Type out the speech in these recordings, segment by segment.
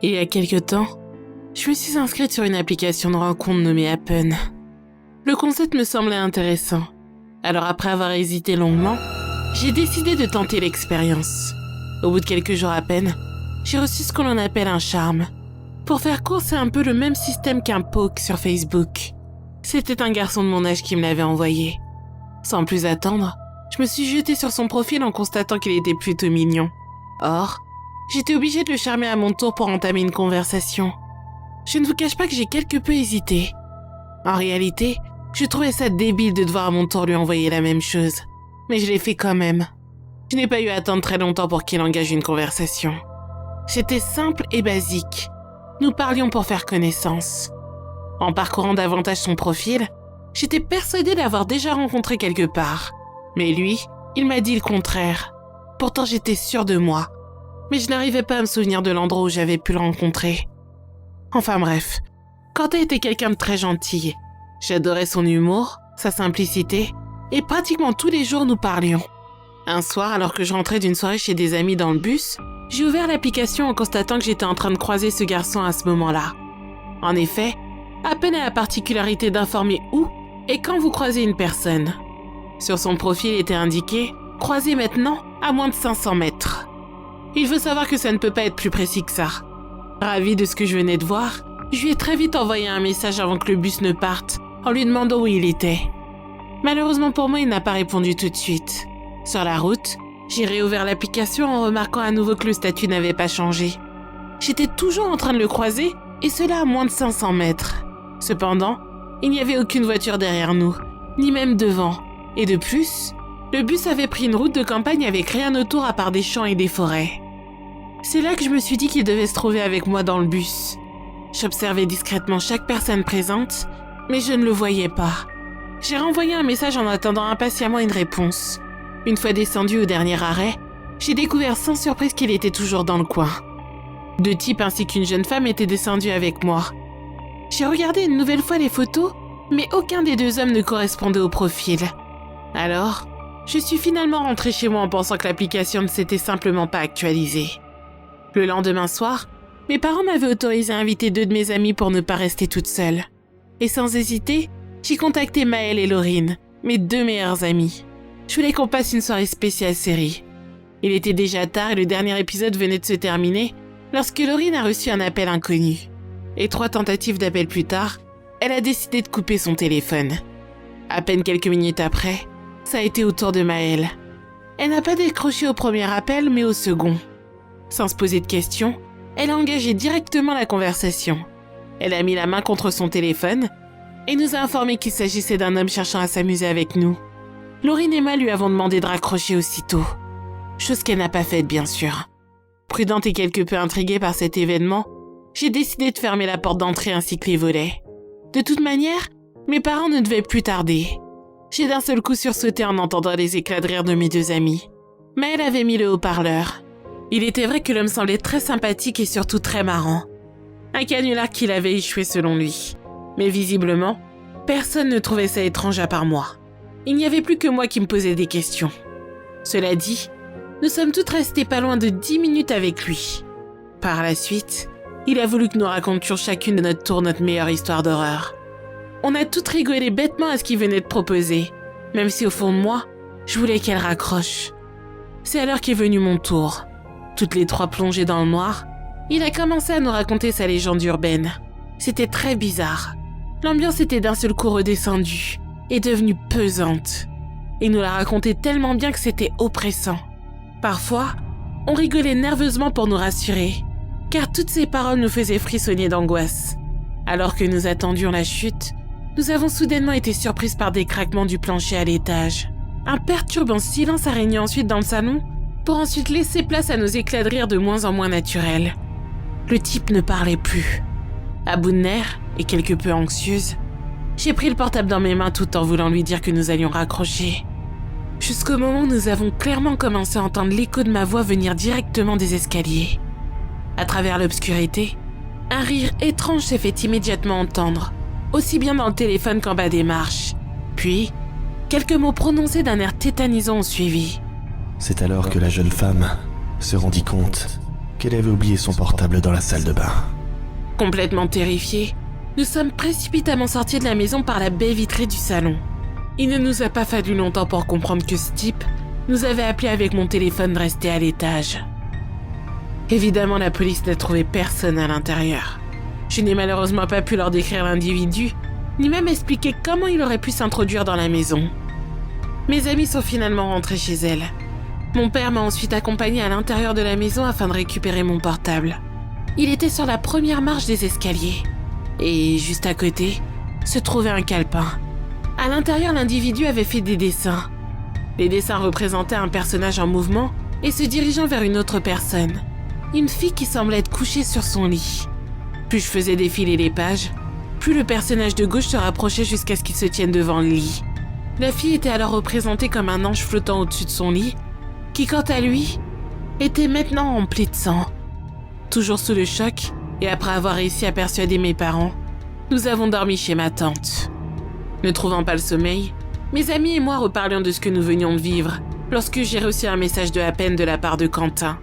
Il y a quelque temps, je me suis inscrite sur une application de rencontre nommée Happen. Le concept me semblait intéressant. Alors après avoir hésité longuement, j'ai décidé de tenter l'expérience. Au bout de quelques jours à peine, j'ai reçu ce que l'on appelle un charme. Pour faire court, c'est un peu le même système qu'un poke sur Facebook. C'était un garçon de mon âge qui me l'avait envoyé. Sans plus attendre, je me suis jetée sur son profil en constatant qu'il était plutôt mignon. Or, j'étais obligée de le charmer à mon tour pour entamer une conversation. Je ne vous cache pas que j'ai quelque peu hésité. En réalité, je trouvais ça débile de devoir à mon tour lui envoyer la même chose. Mais je l'ai fait quand même. Je n'ai pas eu à attendre très longtemps pour qu'il engage une conversation. C'était simple et basique. Nous parlions pour faire connaissance. En parcourant davantage son profil, j'étais persuadée l'avoir déjà rencontré quelque part. Mais lui, il m'a dit le contraire. Pourtant j'étais sûre de moi. Mais je n'arrivais pas à me souvenir de l'endroit où j'avais pu le rencontrer. Enfin bref, Quentin était quelqu'un de très gentil. J'adorais son humour, sa simplicité, et pratiquement tous les jours nous parlions. Un soir, alors que je rentrais d'une soirée chez des amis dans le bus, j'ai ouvert l'application en constatant que j'étais en train de croiser ce garçon à ce moment-là. En effet, Happen a la particularité d'informer où et quand vous croisez une personne. Sur son profil était indiqué « Croisez maintenant à moins de 500 mètres ». Il faut savoir que ça ne peut pas être plus précis que ça. Ravi de ce que je venais de voir, je lui ai très vite envoyé un message avant que le bus ne parte, en lui demandant où il était. Malheureusement pour moi, il n'a pas répondu tout de suite. Sur la route, j'ai réouvert l'application en remarquant à nouveau que le statut n'avait pas changé. J'étais toujours en train de le croiser, et cela à moins de 500 mètres. Cependant, il n'y avait aucune voiture derrière nous, ni même devant. Et de plus, le bus avait pris une route de campagne avec rien autour à part des champs et des forêts. C'est là que je me suis dit qu'il devait se trouver avec moi dans le bus. J'observais discrètement chaque personne présente, mais je ne le voyais pas. J'ai renvoyé un message en attendant impatiemment une réponse. Une fois descendu au dernier arrêt, j'ai découvert sans surprise qu'il était toujours dans le coin. Deux types ainsi qu'une jeune femme étaient descendus avec moi. J'ai regardé une nouvelle fois les photos, mais aucun des deux hommes ne correspondait au profil. Alors, je suis finalement rentrée chez moi en pensant que l'application ne s'était simplement pas actualisée. Le lendemain soir, mes parents m'avaient autorisé à inviter deux de mes amis pour ne pas rester toute seule. Et sans hésiter, j'ai contacté Maëlle et Laurine, mes deux meilleures amies. Je voulais qu'on passe une soirée spéciale série. Il était déjà tard et le dernier épisode venait de se terminer lorsque Laurine a reçu un appel inconnu. Et 3 tentatives d'appel plus tard, elle a décidé de couper son téléphone. À peine quelques minutes après, ça a été au tour de Maëlle. Elle n'a pas décroché au premier appel, mais au second. Sans se poser de questions, elle a engagé directement la conversation. Elle a mis la main contre son téléphone et nous a informé qu'il s'agissait d'un homme cherchant à s'amuser avec nous. Laurine et moi lui avons demandé de raccrocher aussitôt. Chose qu'elle n'a pas faite, bien sûr. Prudente et quelque peu intriguée par cet événement, j'ai décidé de fermer la porte d'entrée ainsi que les volets. De toute manière, mes parents ne devaient plus tarder. J'ai d'un seul coup sursauté en entendant les éclats de rire de mes deux amis. Mais elle avait mis le haut-parleur. Il était vrai que l'homme semblait très sympathique et surtout très marrant. Un canular qu'il avait échoué selon lui. Mais visiblement, personne ne trouvait ça étrange à part moi. Il n'y avait plus que moi qui me posais des questions. Cela dit, nous sommes toutes restées pas loin de 10 minutes avec lui. Par la suite, il a voulu que nous racontions chacune de notre tour notre meilleure histoire d'horreur. On a toutes rigolé bêtement à ce qu'il venait de proposer, même si au fond de moi, je voulais qu'elle raccroche. C'est alors qu'est venu mon tour. Toutes les 3 plongées dans le noir, il a commencé à nous raconter sa légende urbaine. C'était très bizarre. L'ambiance était d'un seul coup redescendue et devenue pesante. Il nous l'a raconté tellement bien que c'était oppressant. Parfois, on rigolait nerveusement pour nous rassurer, car toutes ces paroles nous faisaient frissonner d'angoisse. Alors que nous attendions la chute, nous avons soudainement été surprises par des craquements du plancher à l'étage. Un perturbant silence a régné ensuite dans le salon, pour ensuite laisser place à nos éclats de rire de moins en moins naturels. Le type ne parlait plus. À bout de nerfs et quelque peu anxieuse, j'ai pris le portable dans mes mains tout en voulant lui dire que nous allions raccrocher. Jusqu'au moment où nous avons clairement commencé à entendre l'écho de ma voix venir directement des escaliers. À travers l'obscurité, un rire étrange s'est fait immédiatement entendre, aussi bien dans le téléphone qu'en bas des marches. Puis, quelques mots prononcés d'un air tétanisant ont suivi. C'est alors que la jeune femme se rendit compte qu'elle avait oublié son portable dans la salle de bain. Complètement terrifiés, nous sommes précipitamment sortis de la maison par la baie vitrée du salon. Il ne nous a pas fallu longtemps pour comprendre que ce type nous avait appelé avec mon téléphone resté à l'étage. Évidemment, la police n'a trouvé personne à l'intérieur. Je n'ai malheureusement pas pu leur décrire l'individu, ni même expliquer comment il aurait pu s'introduire dans la maison. Mes amies sont finalement rentrées chez elles. Mon père m'a ensuite accompagnée à l'intérieur de la maison afin de récupérer mon portable. Il était sur la première marche des escaliers. Et juste à côté, se trouvait un calepin. À l'intérieur, l'individu avait fait des dessins. Les dessins représentaient un personnage en mouvement et se dirigeant vers une autre personne. Une fille qui semblait être couchée sur son lit. Plus je faisais défiler les pages, plus le personnage de gauche se rapprochait jusqu'à ce qu'il se tienne devant le lit. La fille était alors représentée comme un ange flottant au-dessus de son lit, qui quant à lui, était maintenant empli de sang. Toujours sous le choc, et après avoir réussi à persuader mes parents, nous avons dormi chez ma tante. Ne trouvant pas le sommeil, mes amis et moi reparlions de ce que nous venions de vivre lorsque j'ai reçu un message de à peine de la part de Quentin.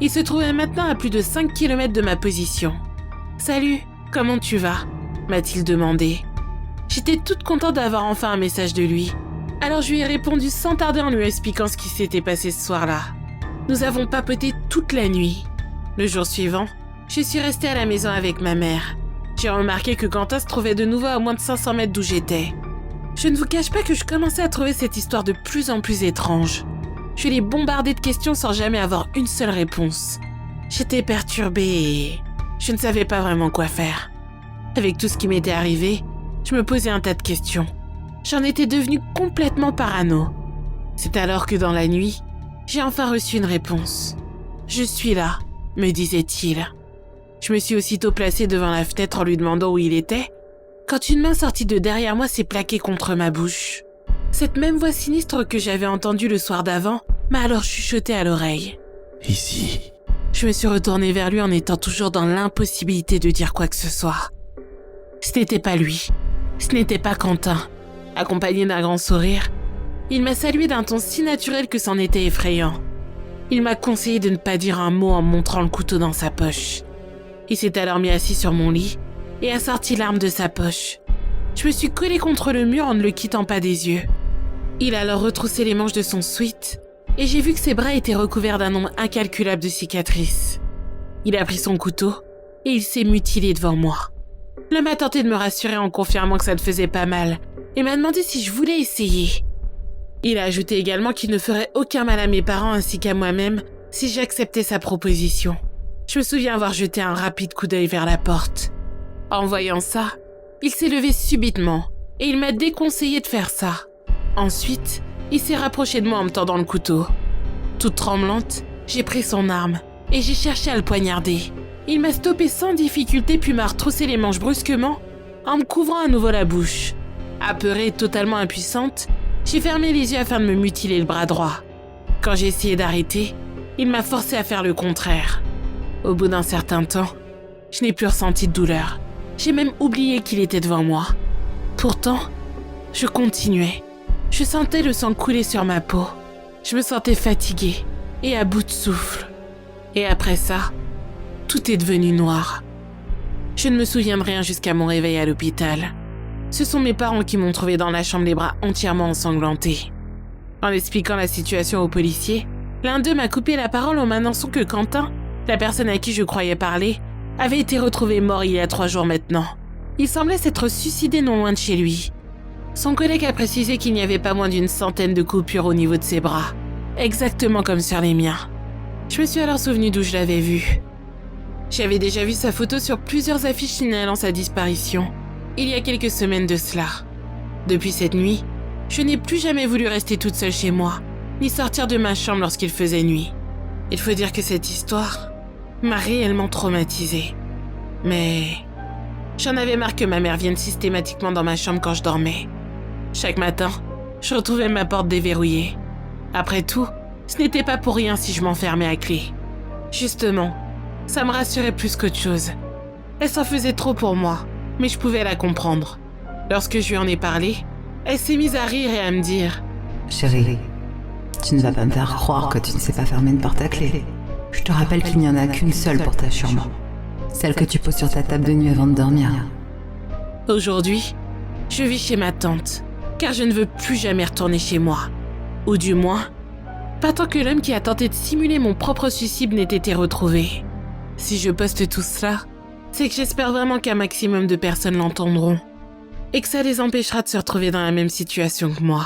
Il se trouvait maintenant à plus de 5 km de ma position. « Salut, comment tu vas ?» m'a-t-il demandé. J'étais toute contente d'avoir enfin un message de lui. Alors je lui ai répondu sans tarder en lui expliquant ce qui s'était passé ce soir-là. Nous avons papoté toute la nuit. Le jour suivant, je suis restée à la maison avec ma mère. J'ai remarqué que Quentin se trouvait de nouveau à moins de 500 mètres d'où j'étais. Je ne vous cache pas que je commençais à trouver cette histoire de plus en plus étrange. Je l'ai bombardée de questions sans jamais avoir une seule réponse. J'étais perturbée et je ne savais pas vraiment quoi faire. Avec tout ce qui m'était arrivé, je me posais un tas de questions. J'en étais devenue complètement parano. C'est alors que dans la nuit, j'ai enfin reçu une réponse. « Je suis là », me disait-il. Je me suis aussitôt placée devant la fenêtre en lui demandant où il était, quand une main sortie de derrière moi s'est plaquée contre ma bouche. Cette même voix sinistre que j'avais entendue le soir d'avant m'a alors chuchoté à l'oreille. « Ici. » Je me suis retournée vers lui en étant toujours dans l'impossibilité de dire quoi que ce soit. Ce n'était pas lui. Ce n'était pas Quentin. Accompagné d'un grand sourire, il m'a salué d'un ton si naturel que c'en était effrayant. Il m'a conseillé de ne pas dire un mot en montrant le couteau dans sa poche. Il s'est alors mis assis sur mon lit et a sorti l'arme de sa poche. Je me suis collée contre le mur en ne le quittant pas des yeux. Il a alors retroussé les manches de son sweat et j'ai vu que ses bras étaient recouverts d'un nombre incalculable de cicatrices. Il a pris son couteau et il s'est mutilé devant moi. L'homme a tenté de me rassurer en confirmant que ça ne faisait pas mal et m'a demandé si je voulais essayer. Il a ajouté également qu'il ne ferait aucun mal à mes parents ainsi qu'à moi-même si j'acceptais sa proposition. Je me souviens avoir jeté un rapide coup d'œil vers la porte. En voyant ça, il s'est levé subitement et il m'a déconseillé de faire ça. Ensuite, il s'est rapproché de moi en me tendant le couteau. Toute tremblante, j'ai pris son arme et j'ai cherché à le poignarder. Il m'a stoppé sans difficulté puis m'a retroussé les manches brusquement en me couvrant à nouveau la bouche. Apeurée et totalement impuissante, j'ai fermé les yeux afin de me mutiler le bras droit. Quand j'ai essayé d'arrêter, il m'a forcé à faire le contraire. Au bout d'un certain temps, je n'ai plus ressenti de douleur. J'ai même oublié qu'il était devant moi. Pourtant, je continuais. Je sentais le sang couler sur ma peau. Je me sentais fatiguée et à bout de souffle. Et après ça, tout est devenu noir. Je ne me souviens de rien jusqu'à mon réveil à l'hôpital. Ce sont mes parents qui m'ont trouvé dans la chambre les bras entièrement ensanglantés. En expliquant la situation aux policiers, l'un d'eux m'a coupé la parole en m'annonçant que Quentin, la personne à qui je croyais parler, avait été retrouvé mort il y a 3 jours maintenant. Il semblait s'être suicidé non loin de chez lui. Son collègue a précisé qu'il n'y avait pas moins d'une centaine de coupures au niveau de ses bras, exactement comme sur les miens. Je me suis alors souvenu d'où je l'avais vu. J'avais déjà vu sa photo sur plusieurs affiches signalant sa disparition, il y a quelques semaines de cela. Depuis cette nuit, je n'ai plus jamais voulu rester toute seule chez moi, ni sortir de ma chambre lorsqu'il faisait nuit. Il faut dire que cette histoire m'a réellement traumatisée. Mais j'en avais marre que ma mère vienne systématiquement dans ma chambre quand je dormais. Chaque matin, je retrouvais ma porte déverrouillée. Après tout, ce n'était pas pour rien si je m'enfermais à clé. Justement, ça me rassurait plus qu'autre chose. Elle s'en faisait trop pour moi, mais je pouvais la comprendre. Lorsque je lui en ai parlé, elle s'est mise à rire et à me dire « Chérie, tu ne vas pas me faire croire que tu ne sais pas fermer une porte à clé. Je te rappelle qu'il n'y en a qu'une seule pour ta chambre. Celle que tu poses sur ta table de nuit avant de dormir. Aujourd'hui, je vis chez ma tante, car je ne veux plus jamais retourner chez moi. Ou du moins, pas tant que l'homme qui a tenté de simuler mon propre suicide n'ait été retrouvé. Si je poste tout cela, c'est que j'espère vraiment qu'un maximum de personnes l'entendront, et que ça les empêchera de se retrouver dans la même situation que moi.